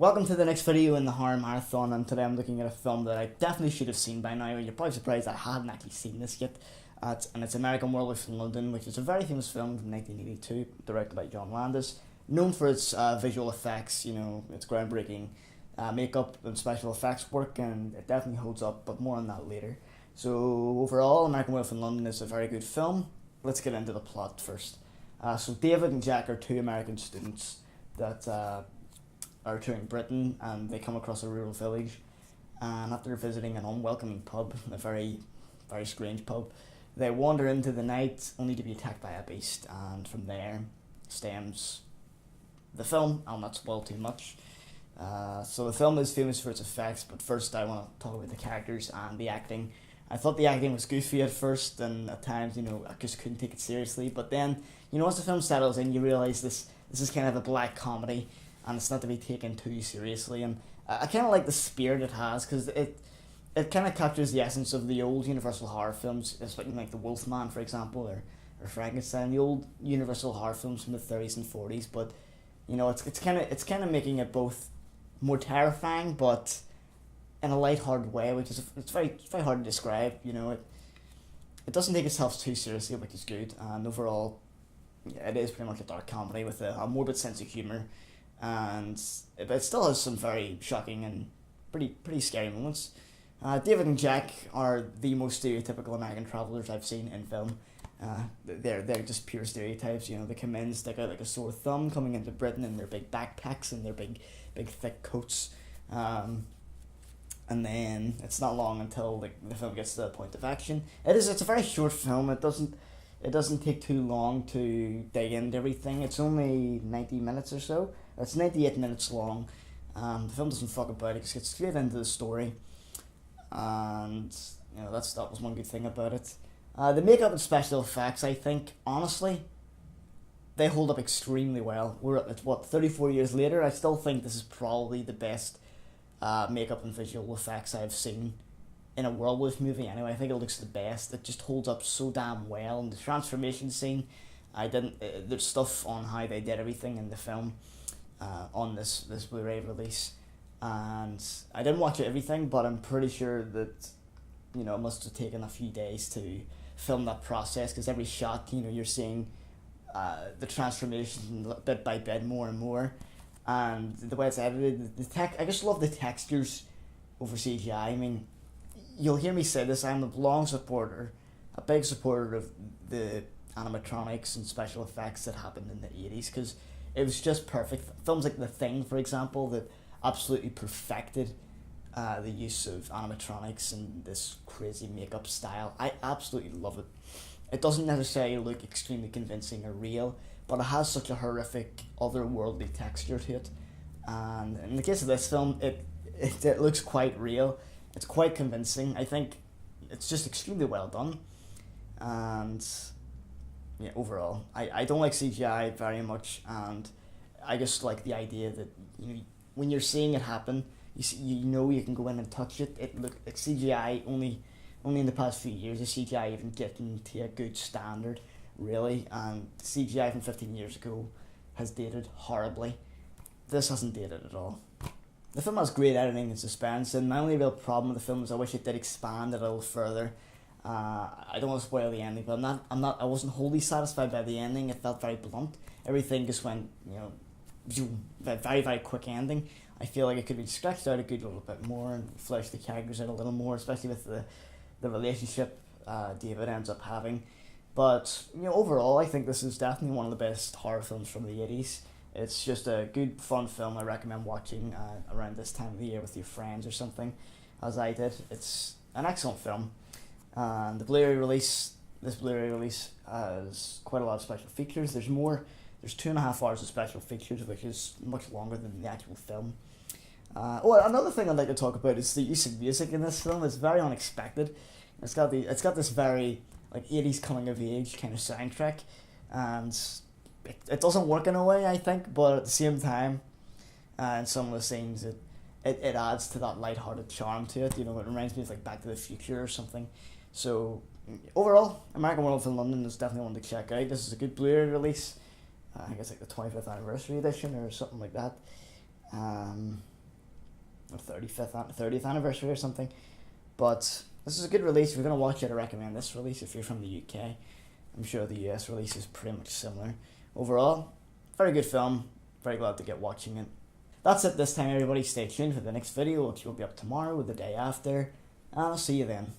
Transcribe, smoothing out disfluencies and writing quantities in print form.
Welcome to the next video in the horror marathon, and today I'm looking at a film that I definitely should have seen by now. You're probably surprised I hadn't actually seen this yet. And it's American Werewolf in London, which is a very famous film from 1982, directed by John Landis. Known for its visual effects, its groundbreaking makeup and special effects work, and it definitely holds up, but more on that later. So overall, American Werewolf in London is a very good film. Let's get into the plot first. So David and Jack are two American students that are touring Britain, and they come across a rural village, and after visiting an unwelcoming pub, a very, very strange pub, they wander into the night only to be attacked by a beast, and from there stems the film. I'll not spoil too much. So the film is famous for its effects, but first I want to talk about the characters and the acting. I thought the acting was goofy at first, and at times, I just couldn't take it seriously, but then, once the film settles in, you realise this is kind of a black comedy, and it's not to be taken too seriously, and I kind of like the spirit it has, because it kind of captures the essence of the old Universal horror films, especially like the Wolfman, for example, or Frankenstein, the old Universal horror films from the 30s and 40s, but, it's kind of making it both more terrifying, but in a light-hearted way, which is it's very hard to describe. It doesn't take itself too seriously, which is good, and overall, it is pretty much a dark comedy with a morbid sense of humour, and it still has some very shocking and pretty scary moments. David and Jack are the most stereotypical American travellers I've seen in film. They're just pure stereotypes. They come in, stick out like a sore thumb, coming into Britain in their big backpacks and their big thick coats. And then it's not long until the film gets to the point of action. It's a very short film. It doesn't take too long to dig into everything. It's only 90 minutes or so. It's 98 minutes long. The film doesn't fuck about it. It just gets straight into the story. And that was one good thing about it. The makeup and special effects, I think, honestly, they hold up extremely well. We're at 34 years later. I still think this is probably the best makeup and visual effects I've seen in a werewolf movie. Anyway, I think it looks the best. It just holds up so damn well. And the transformation scene, there's stuff on how they did everything in the film on this Blu-ray release, and I didn't watch everything, but I'm pretty sure that it must have taken a few days to film that process, because every shot you're seeing the transformation bit by bit, more and more, and the way it's edited, I just love the textures over CGI. I mean, you'll hear me say this, I'm a big supporter of the animatronics and special effects that happened in the 80s, because it was just perfect. Films like The Thing, for example, that absolutely perfected the use of animatronics and this crazy makeup style. I absolutely love it. It doesn't necessarily look extremely convincing or real, but it has such a horrific, otherworldly texture to it. And in the case of this film, it looks quite real. It's quite convincing. I think it's just extremely well done. And overall, I don't like CGI very much, and I just like the idea that when you're seeing it happen, you can go in and touch it. CGI only in the past few years is CGI even getting to a good standard, really, and CGI from 15 years ago has dated horribly. This hasn't dated at all. The film has great editing and suspense, and my only real problem with the film is I wish it did expand it a little further. I don't want to spoil the ending, but I wasn't wholly satisfied by the ending. It felt very blunt. Everything just went, very, very quick ending. I feel like it could be stretched out a good little bit more and flesh the characters out a little more, especially with the relationship David ends up having. But, overall, I think this is definitely one of the best horror films from the 80s. It's just a good, fun film I recommend watching around this time of the year with your friends or something, as I did. It's an excellent film. And this Blu-ray release has quite a lot of special features. There's 2.5 hours of special features, which is much longer than the actual film. Another thing I'd like to talk about is the use of music in this film. It's very unexpected. It's got this very 80s coming of age kind of soundtrack, and it doesn't work in a way, I think, but at the same time, in some of the scenes, it adds to that light-hearted charm to it. It reminds me of Back to the Future or something. So overall, American Werewolf in London is definitely one to check out. This is a good Blu-ray release. I think it's the 25th anniversary edition or something like that. 30th anniversary or something. But this is a good release. If you're going to watch it, I recommend this release if you're from the UK. I'm sure the US release is pretty much similar. Overall, very good film. Very glad to get watching it. That's it this time, everybody. Stay tuned for the next video, which will be up tomorrow or the day after. And I'll see you then.